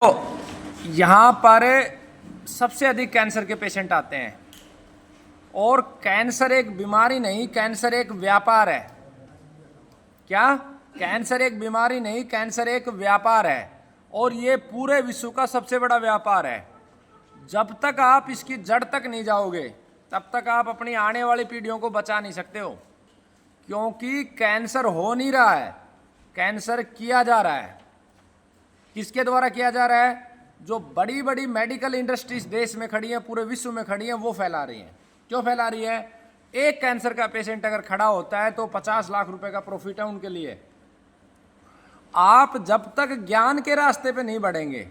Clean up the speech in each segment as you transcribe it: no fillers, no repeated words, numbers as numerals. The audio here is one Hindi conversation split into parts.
तो यहाँ पर सबसे अधिक कैंसर के पेशेंट आते हैं और कैंसर एक बीमारी नहीं, कैंसर एक व्यापार है। क्या? कैंसर एक बीमारी नहीं, कैंसर एक व्यापार है और ये पूरे विश्व का सबसे बड़ा व्यापार है। जब तक आप इसकी जड़ तक नहीं जाओगे तब तक आप अपनी आने वाली पीढ़ियों को बचा नहीं सकते हो, क्योंकि कैंसर हो नहीं रहा है, कैंसर किया जा रहा है। किसके द्वारा किया जा रहा है? जो बड़ी बड़ी मेडिकल इंडस्ट्रीज देश में खड़ी हैं, पूरे विश्व में खड़ी हैं, वो फैला रही हैं। क्यों फैला रही है? एक कैंसर का पेशेंट अगर खड़ा होता है तो 50 लाख रुपए का प्रॉफिट है उनके लिए। आप जब तक ज्ञान के रास्ते पे नहीं बढ़ेंगे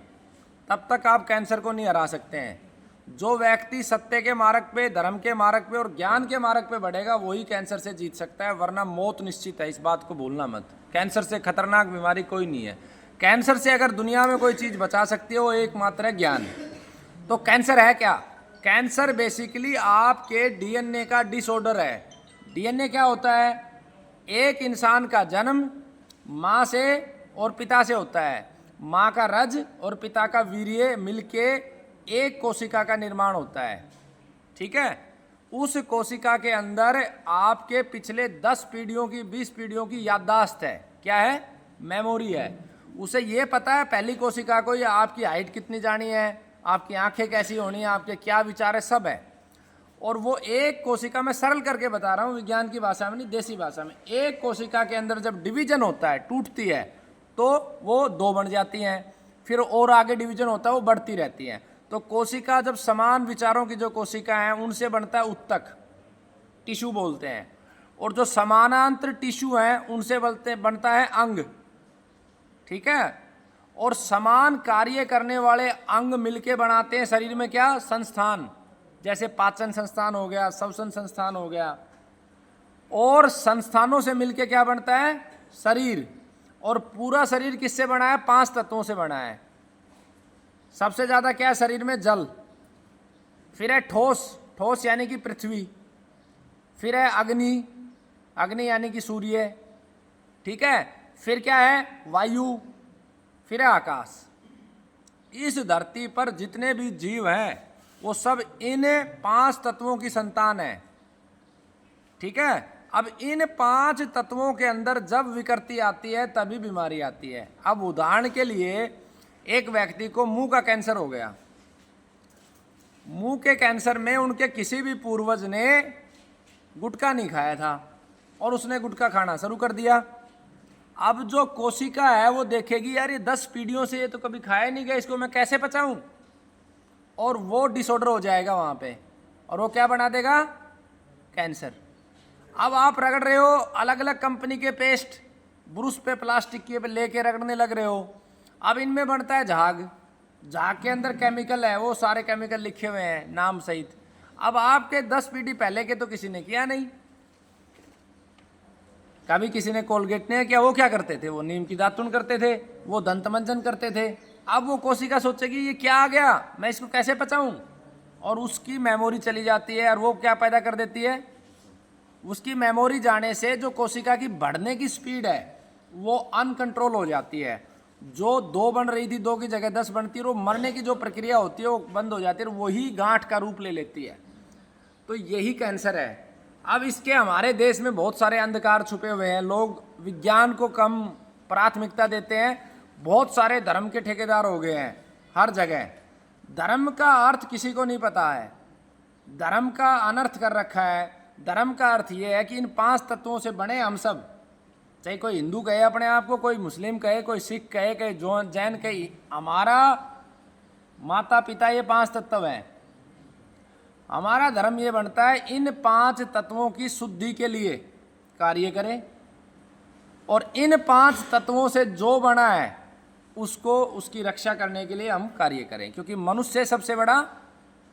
तब तक आप कैंसर को नहीं हरा सकते हैं। जो व्यक्ति सत्य के मार्ग पे, धर्म के मार्ग पे और ज्ञान के मार्ग पे बढ़ेगा वही कैंसर से जीत सकता है, वरना मौत निश्चित है। इस बात को भूलना मत। कैंसर से खतरनाक बीमारी कोई नहीं है। कैंसर से अगर दुनिया में कोई चीज़ बचा सकती है वो एकमात्र है ज्ञान। तो कैंसर है क्या? कैंसर बेसिकली आपके डीएनए का डिसऑर्डर है। डीएनए क्या होता है? एक इंसान का जन्म माँ से और पिता से होता है। माँ का रज और पिता का वीर्य मिलके एक कोशिका का निर्माण होता है। ठीक है? उस कोशिका के अंदर आपके पिछले 10 पीढ़ियों की, 20 पीढ़ियों की याददाश्त है। क्या है? मेमोरी है। उसे ये पता है पहली कोशिका को, या आपकी हाइट कितनी जानी है, आपकी आंखें कैसी होनी है, आपके क्या विचार है, सब है। और वो एक कोशिका, में सरल करके बता रहा हूँ, विज्ञान की भाषा में नहीं, देसी भाषा में, एक कोशिका के अंदर जब डिवीजन होता है, टूटती है, तो वो 2 बन जाती हैं। फिर और आगे डिवीजन होता है, वो बढ़ती रहती हैं। तो कोशिका जब समान विचारों की जो कोशिका हैं उनसे बनता है उत्तक, टिश्यू बोलते हैं। और जो समानांतर टिश्यू हैं उनसे बनता है अंग। ठीक है? और समान कार्य करने वाले अंग मिलके बनाते हैं शरीर में क्या? संस्थान। जैसे पाचन संस्थान हो गया, श्वसन संस्थान हो गया। और संस्थानों से मिलके क्या बनता है? शरीर। और पूरा शरीर किससे बना है? 5 तत्वों से बना है। सबसे ज्यादा क्या है शरीर में? जल। फिर है ठोस, ठोस यानी कि पृथ्वी। फिर है अग्नि, अग्नि यानी कि सूर्य। ठीक है? फिर क्या है? वायु। फिर है आकाश। इस धरती पर जितने भी जीव हैं वो सब इन 5 तत्वों की संतान है। ठीक है? अब इन 5 तत्वों के अंदर जब विकृति आती है तभी बीमारी आती है। अब उदाहरण के लिए एक व्यक्ति को मुंह का कैंसर हो गया। मुंह के कैंसर में उनके किसी भी पूर्वज ने गुटखा नहीं खाया था और उसने गुटखा खाना शुरू कर दिया। अब जो कोशिका है वो देखेगी, यार ये 10 पीढ़ियों से ये तो कभी खाया नहीं गया, इसको मैं कैसे पचाऊं? और वो डिसऑर्डर हो जाएगा वहां पे, और वो क्या बना देगा? कैंसर। अब आप रगड़ रहे हो अलग अलग कंपनी के पेस्ट, ब्रुश पे प्लास्टिक के पे लेके रगड़ने लग रहे हो। अब इनमें बनता है झाग। झाग के अंदर केमिकल है, वो सारे केमिकल लिखे हुए हैं नाम सहित। अब आपके 10 पीढ़ी पहले के तो किसी ने किया नहीं, कभी किसी ने कोलगेट ने किया। वो क्या करते थे? वो नीम की दातुन करते थे, वो दंत मंजन करते थे। अब वो कोशिका सोचेगी ये क्या आ गया, मैं इसको कैसे पचाऊं? और उसकी मेमोरी चली जाती है और वो क्या पैदा कर देती है? उसकी मेमोरी जाने से जो कोशिका की बढ़ने की स्पीड है वो अनकंट्रोल हो जाती है। जो 2 बन रही थी 2 की जगह 10 बनती है। वो मरने की जो प्रक्रिया होती है वो बंद हो जाती है, वही गांठ का रूप ले लेती है। तो यही कैंसर है। अब इसके हमारे देश में बहुत सारे अंधकार छुपे हुए हैं। लोग विज्ञान को कम प्राथमिकता देते हैं। बहुत सारे धर्म के ठेकेदार हो गए हैं हर जगह। धर्म का अर्थ किसी को नहीं पता है, धर्म का अनर्थ कर रखा है। धर्म का अर्थ ये है कि इन 5 तत्वों से बने हम सब, चाहे कोई हिंदू कहे अपने आप को, कोई मुस्लिम कहे, कोई सिख कहे, कोई जैन कहे, हमारा माता पिता ये 5 तत्व हैं। हमारा धर्म ये बनता है इन 5 तत्वों की शुद्धि के लिए कार्य करें, और इन 5 तत्वों से जो बना है उसको, उसकी रक्षा करने के लिए हम कार्य करें। क्योंकि मनुष्य सबसे बड़ा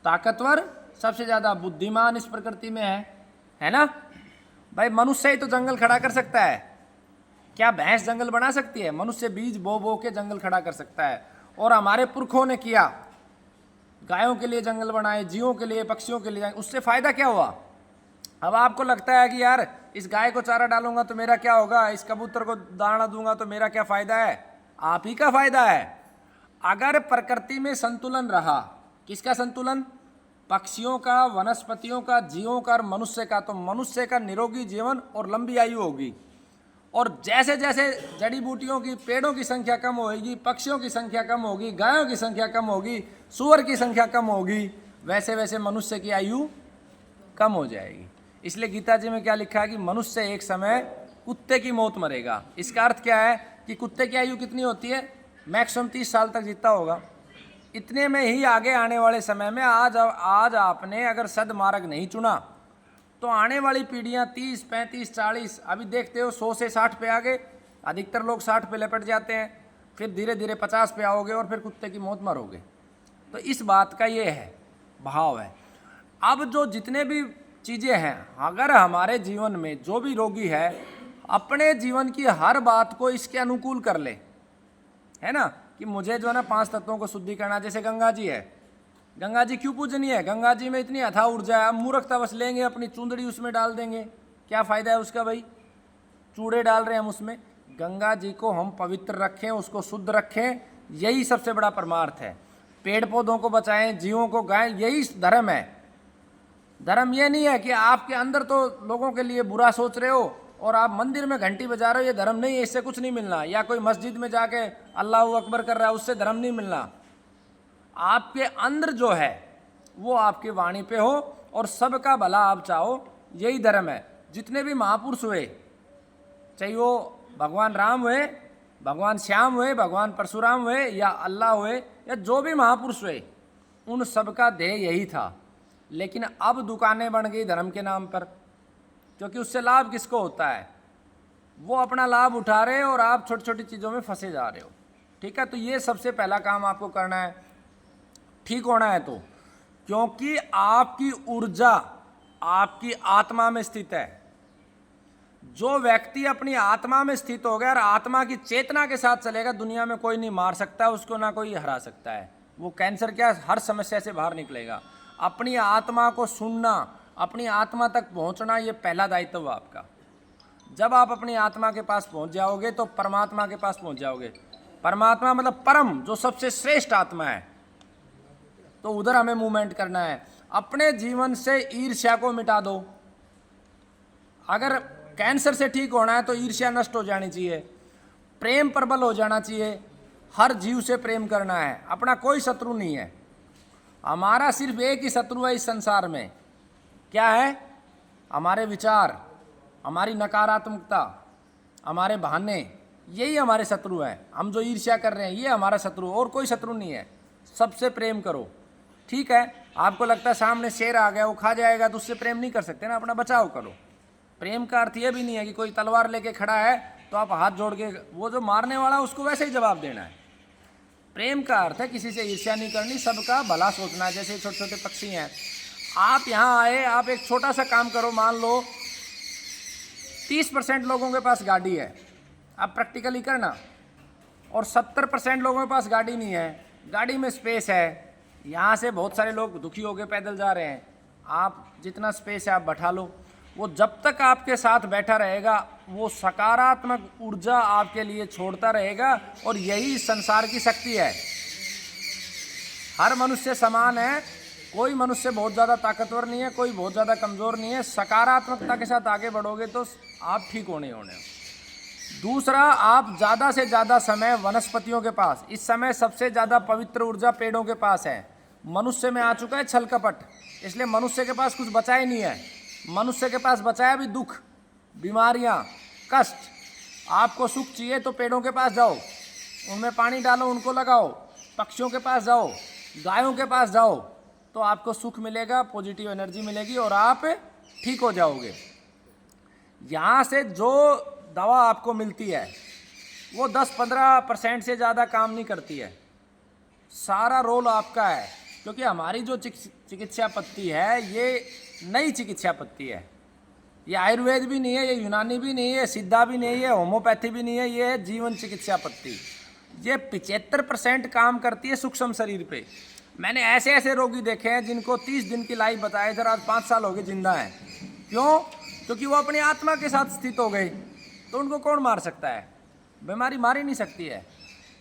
ताकतवर, सबसे ज़्यादा बुद्धिमान इस प्रकृति में है ना भाई? मनुष्य ही तो जंगल खड़ा कर सकता है। क्या भैंस जंगल बना सकती है? मनुष्य बीज बो बो के जंगल खड़ा कर सकता है। और हमारे पुरखों ने किया, गायों के लिए जंगल बनाए, जीवों के लिए, पक्षियों के लिए। उससे फायदा क्या हुआ? अब आपको लगता है कि यार इस गाय को चारा डालूंगा तो मेरा क्या होगा, इस कबूतर को दाना दूंगा तो मेरा क्या फायदा है? आप ही का फायदा है। अगर प्रकृति में संतुलन रहा, किसका संतुलन? पक्षियों का, वनस्पतियों का, जीवों का और मनुष्य का, तो मनुष्य का निरोगी जीवन और लंबी आयु होगी। और जैसे जैसे जड़ी बूटियों की, पेड़ों की संख्या कम होगी, पक्षियों की संख्या कम होगी, गायों की संख्या कम होगी, सूअर की संख्या कम होगी, वैसे वैसे मनुष्य की आयु कम हो जाएगी। इसलिए गीता जी में क्या लिखा है कि मनुष्य एक समय कुत्ते की मौत मरेगा। इसका अर्थ क्या है कि कुत्ते की आयु कितनी होती है? मैक्सिमम 30 साल तक जीता होगा। इतने में ही आगे आने वाले समय में आज आपने अगर सदमार्ग नहीं चुना तो आने वाली पीढ़ियां 30, 35, 40, अभी देखते हो 100 से 60 पे आ गए, अधिकतर लोग 60 पे लपट जाते हैं, फिर धीरे धीरे 50 पे आओगे और फिर कुत्ते की मौत मरोगे। तो इस बात का ये है, भाव है। अब जो जितने भी चीज़ें हैं, अगर हमारे जीवन में जो भी रोगी है अपने जीवन की हर बात को इसके अनुकूल कर ले, है ना, कि मुझे जो है ना 5 तत्वों को शुद्धि करना। जैसे गंगा जी है, गंगा जी क्यों पूजनीय है? गंगा जी में इतनी अथाह ऊर्जा है। हम मूर्खता बस लेंगे, अपनी चूंदड़ी उसमें डाल देंगे, क्या फ़ायदा है उसका भाई? चूड़े डाल रहे हैं हम उसमें। गंगा जी को हम पवित्र रखें, उसको शुद्ध रखें, यही सबसे बड़ा परमार्थ है। पेड़ पौधों को बचाएं, जीवों को गाएं, यही धर्म है। धर्म ये नहीं है कि आपके अंदर तो लोगों के लिए बुरा सोच रहे हो और आप मंदिर में घंटी बजा रहे हो, ये धर्म नहीं है, इससे कुछ नहीं मिलना। या कोई मस्जिद में जाके अल्लाह अकबर कर रहा है, उससे धर्म नहीं मिलना। आपके अंदर जो है वो आपकी वाणी पे हो और सबका भला आप चाहो, यही धर्म है। जितने भी महापुरुष हुए, चाहे वो भगवान राम हुए, भगवान श्याम हुए, भगवान परशुराम हुए, या अल्लाह हुए, या जो भी महापुरुष हुए, उन सबका ध्येय यही था। लेकिन अब दुकानें बन गई धर्म के नाम पर, क्योंकि उससे लाभ किसको होता है? वो अपना लाभ उठा रहे और आप छोटी छोटी चीज़ों में फंसे जा रहे हो। ठीक है, तो ये सबसे पहला काम आपको करना है, ठीक होना है तो, क्योंकि आपकी ऊर्जा आपकी आत्मा में स्थित है। जो व्यक्ति अपनी आत्मा में स्थित हो गया और आत्मा की चेतना के साथ चलेगा, दुनिया में कोई नहीं मार सकता उसको, ना कोई हरा सकता है। वो कैंसर क्या, हर समस्या से बाहर निकलेगा। अपनी आत्मा को सुनना, अपनी आत्मा तक पहुंचना, ये पहला दायित्व है आपका। जब आप अपनी आत्मा के पास पहुंच जाओगे तो परमात्मा के पास पहुंच जाओगे। परमात्मा मतलब परम, जो सबसे श्रेष्ठ आत्मा है। तो उधर हमें मूवमेंट करना है। अपने जीवन से ईर्ष्या को मिटा दो। अगर कैंसर से ठीक होना है तो ईर्ष्या नष्ट हो जानी चाहिए, प्रेम प्रबल हो जाना चाहिए। हर जीव से प्रेम करना है, अपना कोई शत्रु नहीं है। हमारा सिर्फ एक ही शत्रु है इस संसार में, क्या है? हमारे विचार, हमारी नकारात्मकता, हमारे बहाने, यही हमारे शत्रु हैं। हम जो ईर्ष्या कर रहे हैं ये हमारा शत्रु, और कोई शत्रु नहीं है। सबसे प्रेम करो। ठीक है, आपको लगता है सामने शेर आ गया वो खा जाएगा, तो उससे प्रेम नहीं कर सकते ना, अपना बचाव करो। प्रेम का अर्थ ये भी नहीं है कि कोई तलवार लेके खड़ा है तो आप हाथ जोड़ के, वो जो मारने वाला उसको वैसे ही जवाब देना है। प्रेम का अर्थ है किसी से ईर्ष्या नहीं करनी, सबका भला सोचना है। जैसे छोटे छोटे पक्षी हैं, आप यहाँ आए, आप एक छोटा सा काम करो। मान लो 30% लोगों के पास गाड़ी है, आप प्रैक्टिकली करना, और 70% लोगों के पास गाड़ी नहीं है। गाड़ी में स्पेस है, यहाँ से बहुत सारे लोग दुखी होकर पैदल जा रहे हैं, आप जितना स्पेस है आप बैठा लो। वो जब तक आपके साथ बैठा रहेगा वो सकारात्मक ऊर्जा आपके लिए छोड़ता रहेगा, और यही संसार की शक्ति है। हर मनुष्य समान है, कोई मनुष्य बहुत ज़्यादा ताकतवर नहीं है, कोई बहुत ज़्यादा कमज़ोर नहीं है। सकारात्मकता के साथ आगे बढ़ोगे तो आप ठीक होने हो। दूसरा, आप ज़्यादा से ज़्यादा समय वनस्पतियों के पास, इस समय सबसे ज़्यादा पवित्र ऊर्जा पेड़ों के पास है। मनुष्य में आ चुका है छल कपट, इसलिए मनुष्य के पास कुछ बचा ही नहीं है। मनुष्य के पास बचा है भी दुख, बीमारियां, कष्ट। आपको सुख चाहिए तो पेड़ों के पास जाओ, उनमें पानी डालो, उनको लगाओ। पक्षियों के पास जाओ, गायों के पास जाओ, तो आपको सुख मिलेगा, पॉजिटिव एनर्जी मिलेगी और आप ठीक हो जाओगे। यहाँ से जो दवा आपको मिलती है वो 10-15% से ज़्यादा काम नहीं करती है। सारा रोल आपका है, क्योंकि हमारी जो चिकित्सा पद्धति है ये नई चिकित्सा पद्धति है। ये आयुर्वेद भी नहीं है, ये यूनानी भी नहीं है, सिद्धा भी नहीं है, होम्योपैथी भी नहीं है, ये है जीवन चिकित्सा पद्धति। ये 75% काम करती है सूक्ष्म शरीर पे। मैंने ऐसे ऐसे रोगी देखे हैं जिनको 30 दिन की लाइफ बताए, इधर आज 5 साल हो गए जिंदा हैं। क्यों? क्योंकि वो अपनी आत्मा के साथ स्थित हो गए। तो उनको कौन मार सकता है? बीमारी मार ही नहीं सकती है।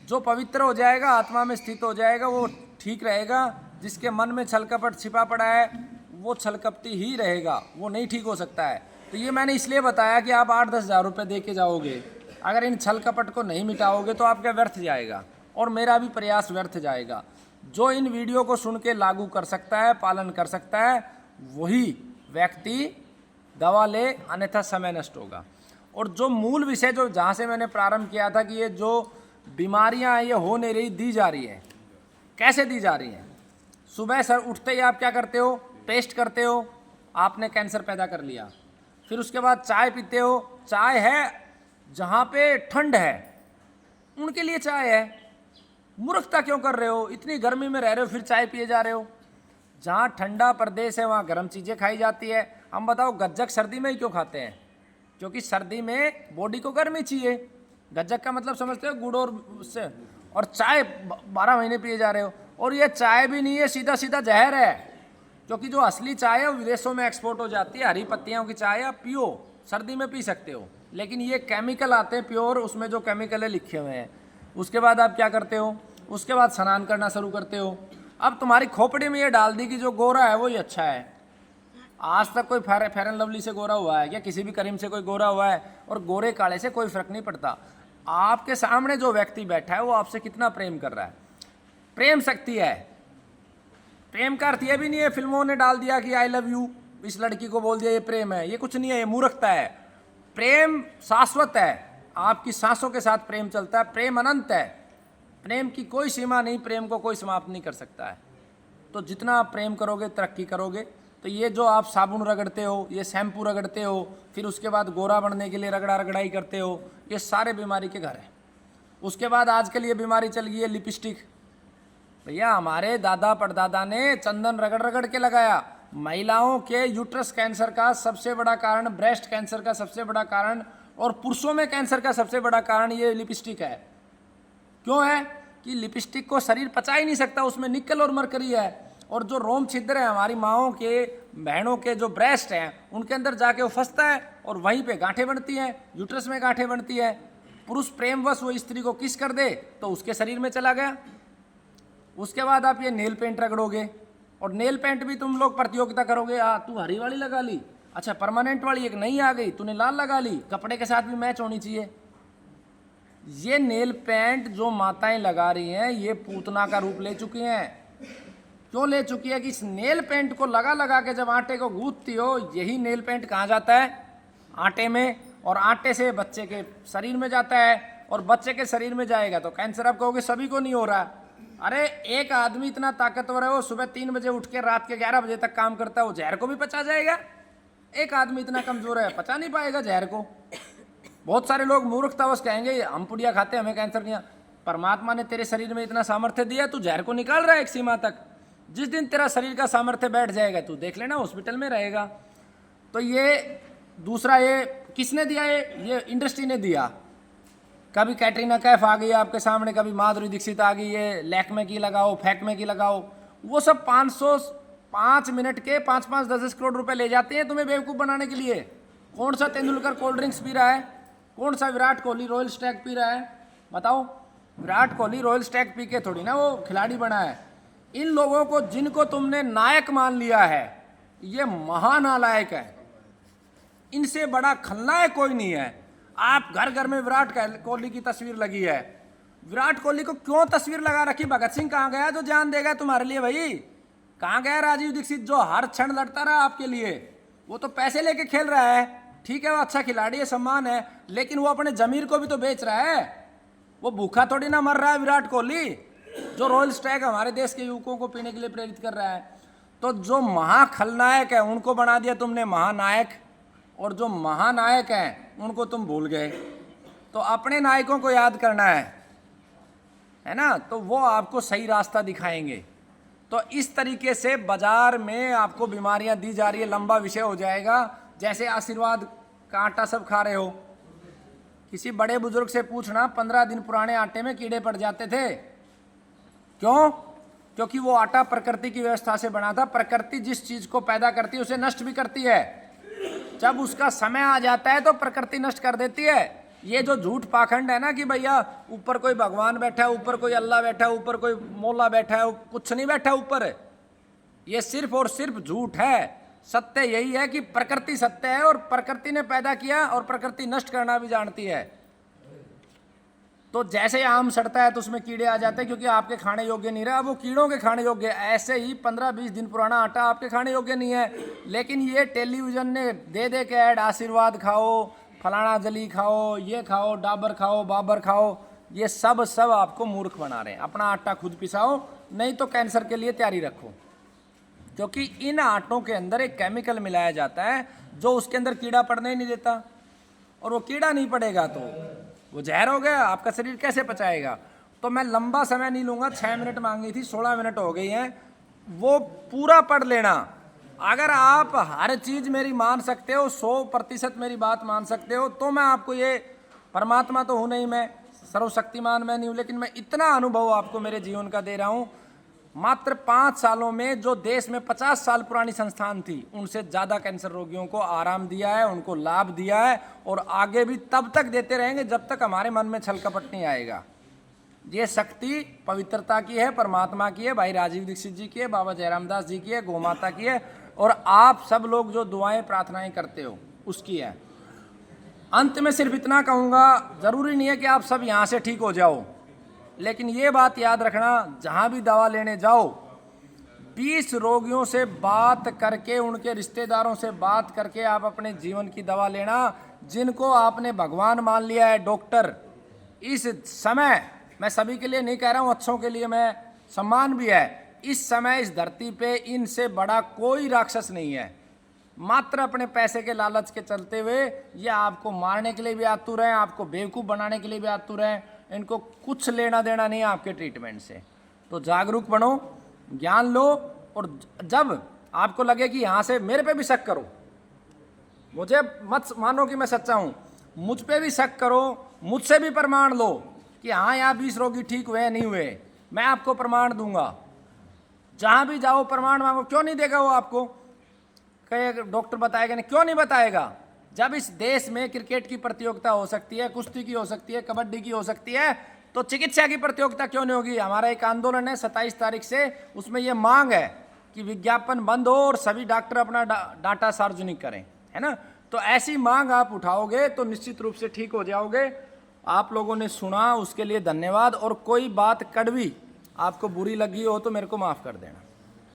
जो पवित्र हो जाएगा, आत्मा में स्थित हो जाएगा, वो ठीक रहेगा। जिसके मन में छल कपट छिपा पड़ा है वो छल कपटी ही रहेगा, वो नहीं ठीक हो सकता है। तो ये मैंने इसलिए बताया कि आप 8-10 हज़ार रुपये दे के जाओगे, अगर इन छल कपट को नहीं मिटाओगे तो आपका व्यर्थ जाएगा और मेरा भी प्रयास व्यर्थ जाएगा। जो इन वीडियो को सुन के लागू कर सकता है, पालन कर सकता है, वही व्यक्ति दवा ले, अन्यथा समय नष्ट होगा। और जो मूल विषय जो जहाँ से मैंने प्रारंभ किया था कि ये जो बीमारियाँ हैं ये हो नहीं रही, दी जा रही है। कैसे दी जा रही हैं? सुबह सर उठते ही आप क्या करते हो? पेस्ट करते हो, आपने कैंसर पैदा कर लिया। फिर उसके बाद चाय पीते हो, चाय है जहाँ पे ठंड है उनके लिए चाय है। मूर्खता क्यों कर रहे हो? इतनी गर्मी में रह रहे हो फिर चाय पिए जा रहे हो। जहाँ ठंडा प्रदेश है वहाँ गर्म चीज़ें खाई जाती है। हम बताओ गज्जक सर्दी में ही क्यों खाते हैं? क्योंकि सर्दी में बॉडी को गर्मी चाहिए। गज्जक का मतलब समझते हो? गुड़ और उससे। और चाय 12 महीने पिए जा रहे हो। और ये चाय भी नहीं है, सीधा सीधा जहर है। क्योंकि जो असली चाय है वो विदेशों में एक्सपोर्ट हो जाती है। हरी पत्तियों की चाय आप पियो, सर्दी में पी सकते हो, लेकिन ये केमिकल आते हैं प्योर, उसमें जो केमिकल है लिखे हुए हैं। उसके बाद आप क्या करते हो? उसके बाद स्नान करना शुरू करते हो। अब तुम्हारी खोपड़ी में ये डाल दी कि जो गोरा है वो ही अच्छा है। आज तक कोई फेयर एंड लवली से गोरा हुआ है क्या? किसी भी क्रीम से कोई गोरा हुआ है? और गोरे काले से कोई फर्क नहीं पड़ता। आपके सामने जो व्यक्ति बैठा है वो आपसे कितना प्रेम कर रहा है। प्रेम शक्ति है। प्रेम का अर्थ ये भी नहीं है फिल्मों ने डाल दिया कि आई लव यू, इस लड़की को बोल दिया ये प्रेम है। ये कुछ नहीं है, ये मूर्खता है। प्रेम शाश्वत है, आपकी सांसों के साथ प्रेम चलता है। प्रेम अनंत है, प्रेम की कोई सीमा नहीं, प्रेम को कोई समाप्त नहीं कर सकता है। तो जितना आप प्रेम करोगे तरक्की करोगे। तो ये जो आप साबुन रगड़ते हो, ये शैम्पू रगड़ते हो, फिर उसके बाद गोरा बनने के लिए रगड़ा रगड़ाई करते हो, ये सारे बीमारी के घर हैं। उसके बाद आजकल ये बीमारी चल गई है लिपस्टिक। भैया हमारे दादा परदादा ने चंदन रगड़ रगड़ के लगाया। महिलाओं के यूट्रस कैंसर का सबसे बड़ा कारण, ब्रेस्ट कैंसर का सबसे बड़ा कारण, और पुरुषों में कैंसर का सबसे बड़ा कारण ये लिपस्टिक है। क्यों है? कि लिपस्टिक को शरीर पचा ही नहीं सकता, उसमें निकल और मरकरी है। और जो रोम छिद्र है हमारी माओं के, बहनों के जो ब्रेस्ट हैं उनके अंदर जाके वो फंसता है और वहीं पे गांठें बनती हैं, यूट्रस में गांठें बनती है। पुरुष प्रेमवश वो स्त्री को किस कर दे तो उसके शरीर में चला गया। उसके बाद आप ये नेल पेंट रगड़ोगे, और नेल पेंट भी तुम लोग प्रतियोगिता करोगे। तू हरी वाली लगा ली, अच्छा परमानेंट वाली एक नई आ गई, तूने लाल लगा ली, कपड़े के साथ भी मैच होनी चाहिए। ये नेल पेंट जो माताएं लगा रही हैं ये पूतना का रूप ले चुकी हैं। क्यों ले चुकी है? कि इस नेल पेंट को लगा लगा के जब आटे को गूंथती हो, यही नेल पेंट कहाँ जाता है? आटे में, और आटे से बच्चे के शरीर में जाता है, और बच्चे के शरीर में जाएगा तो कैंसर। आप कहोगे सभी को नहीं हो रहा। अरे एक आदमी इतना ताकतवर है, वो सुबह 3 बजे उठ के रात के 11 बजे तक काम करता है, वो जहर को भी पचा जाएगा। एक आदमी इतना कमजोर है, पचा नहीं पाएगा जहर को। बहुत सारे लोग मूर्खतावश कहेंगे हम पुड़िया खाते हमें कैंसर नहीं। परमात्मा ने तेरे शरीर में इतना सामर्थ्य दिया, तू जहर को निकाल रहा है एक सीमा तक। जिस दिन तेरा शरीर का सामर्थ्य बैठ जाएगा तू देख लेना हॉस्पिटल में रहेगा। तो ये दूसरा, ये किसने दिया? ये इंडस्ट्री ने दिया। कभी कैटरीना कैफ आ गई आपके सामने, कभी माधुरी दीक्षित आ गई, ये लैक्मे की लगाओ, फैक्मे की लगाओ। वो सब 505 मिनट के 5-5, 10-10 करोड़ रुपए ले जाते हैं तुम्हें बेवकूफ़ बनाने के लिए। कौन सा तेंदुलकर कोल्ड ड्रिंक्स पी रहा है? कौन सा Virat Kohli royal Stag P रहा है? बताओ। Virat Kohli royal Stag P के थोड़ी ना वो खिलाड़ी बना है। इन लोगों को जिनको तुमने नायक मान लिया है ये महानालायक है। इनसे बड़ा खलनायक कोई नहीं है। आप घर घर में विराट कोहली की तस्वीर लगी है। विराट कोहली को क्यों तस्वीर लगा रखी? भगत सिंह कहाँ गया जो जान देगा तुम्हारे लिए भाई? कहाँ गया राजीव दीक्षित जो हर क्षण लड़ता रहा आपके लिए? वो तो पैसे लेके खेल रहा है, ठीक है, वो अच्छा खिलाड़ी है, सम्मान है, लेकिन वो अपने जमीर को भी तो बेच रहा है। वो भूखा थोड़ी ना मर रहा है विराट कोहली, जो रॉयल स्टैग हमारे देश के युवकों को पीने के लिए प्रेरित कर रहा है। तो जो महाखलनायक है उनको बना दिया तुमने महानायक, और जो महानायक हैं उनको तुम भूल गए। तो अपने नायकों को याद करना है ना, तो वो आपको सही रास्ता दिखाएंगे। तो इस तरीके से बाजार में आपको बीमारियां दी जा रही है। लंबा विषय हो जाएगा। जैसे आशीर्वाद का आटा सब खा रहे हो, किसी बड़े बुजुर्ग से पूछना 15 दिन पुराने आटे में कीड़े पड़ जाते थे। क्यों? क्योंकि वो आटा प्रकृति की व्यवस्था से बना था। प्रकृति जिस चीज को पैदा करती है उसे नष्ट भी करती है। जब उसका समय आ जाता है तो प्रकृति नष्ट कर देती है। ये जो झूठ पाखंड है ना कि भैया ऊपर कोई भगवान बैठा है, ऊपर कोई अल्लाह बैठा है, ऊपर कोई मौला बैठा है, कुछ नहीं बैठा ऊपर, ये सिर्फ और सिर्फ झूठ है। सत्य यही है कि प्रकृति सत्य है और प्रकृति ने पैदा किया और प्रकृति नष्ट करना भी जानती है। तो जैसे आम सड़ता है तो उसमें कीड़े आ जाते हैं क्योंकि आपके खाने योग्य नहीं रहा, वो कीड़ों के खाने योग्य है। ऐसे ही 15-20 दिन पुराना आटा आपके खाने योग्य नहीं है, लेकिन ये टेलीविजन ने दे दे के ऐड, आशीर्वाद खाओ, फलाना जली खाओ, ये खाओ, डाबर खाओ, बाबर खाओ, ये सब आपको मूर्ख बना रहे हैं। अपना आटा खुद पिसाओ, नहीं तो कैंसर के लिए तैयारी रखो, क्योंकि इन आटों के अंदर एक केमिकल मिलाया जाता है जो उसके अंदर कीड़ा पड़ने ही नहीं देता, और वो कीड़ा नहीं पड़ेगा तो वो जहर हो गया, आपका शरीर कैसे पचाएगा। तो मैं लंबा समय नहीं लूँगा, 6 मिनट मांगी थी, 16 मिनट हो गई हैं, वो पूरा पढ़ लेना। अगर आप हर चीज़ मेरी मान सकते हो, 100% मेरी बात मान सकते हो, तो मैं आपको ये, परमात्मा तो हूँ नहीं मैं, सर्वशक्तिमान मैं नहीं हूँ, लेकिन मैं इतना अनुभव आपको मेरे जीवन का दे रहा हूँ। मात्र 5 सालों में जो देश में 50 साल पुरानी संस्थान थी, उनसे ज़्यादा कैंसर रोगियों को आराम दिया है, उनको लाभ दिया है, और आगे भी तब तक देते रहेंगे जब तक हमारे मन में छल कपट नहीं आएगा। ये शक्ति पवित्रता की है, परमात्मा की है, भाई राजीव दीक्षित जी की है, बाबा जयराम दास जी की है, गोमाता की है, और आप सब लोग जो दुआएं प्रार्थनाएं करते हो उसकी है। अंत में सिर्फ इतना कहूँगा, ज़रूरी नहीं है कि आप सब यहाँ से ठीक हो जाओ, लेकिन ये बात याद रखना, जहाँ भी दवा लेने जाओ 20 रोगियों से बात करके, उनके रिश्तेदारों से बात करके आप अपने जीवन की दवा लेना। जिनको आपने भगवान मान लिया है, डॉक्टर, इस समय, मैं सभी के लिए नहीं कह रहा हूँ, अच्छों के लिए मैं, सम्मान भी है, इस समय इस धरती पे इनसे बड़ा कोई राक्षस नहीं है। मात्र अपने पैसे के लालच के चलते हुए ये आपको मारने के लिए भी आतुर हैं, आपको बेवकूफ़ बनाने के लिए भी आतुर हैं, इनको कुछ लेना देना नहीं है आपके ट्रीटमेंट से। तो जागरूक बनो, ज्ञान लो, और जब आपको लगे कि यहाँ से मेरे पे भी शक करो, मुझे मत मानो कि मैं सच्चा हूँ, मुझ पे भी शक करो, मुझसे भी प्रमाण लो कि हाँ यहाँ 20 रोगी ठीक हुए नहीं हुए, मैं आपको प्रमाण दूंगा। जहाँ भी जाओ प्रमाण मांगो, क्यों नहीं देगा वो आपको? कई डॉक्टर बताएगा नहीं, क्यों नहीं बताएगा? जब इस देश में क्रिकेट की प्रतियोगिता हो सकती है, कुश्ती की हो सकती है, कबड्डी की हो सकती है, तो चिकित्सा की प्रतियोगिता क्यों नहीं होगी? हमारा एक आंदोलन है 27 तारीख से, उसमें यह मांग है कि विज्ञापन बंद हो और सभी डॉक्टर अपना डाटा सार्वजनिक करें, है ना। तो ऐसी मांग आप उठाओगे तो निश्चित रूप से ठीक हो जाओगे। आप लोगों ने सुना, उसके लिए धन्यवाद। और कोई बात कड़वी आपको बुरी लगी हो तो मेरे को माफ़ कर देना।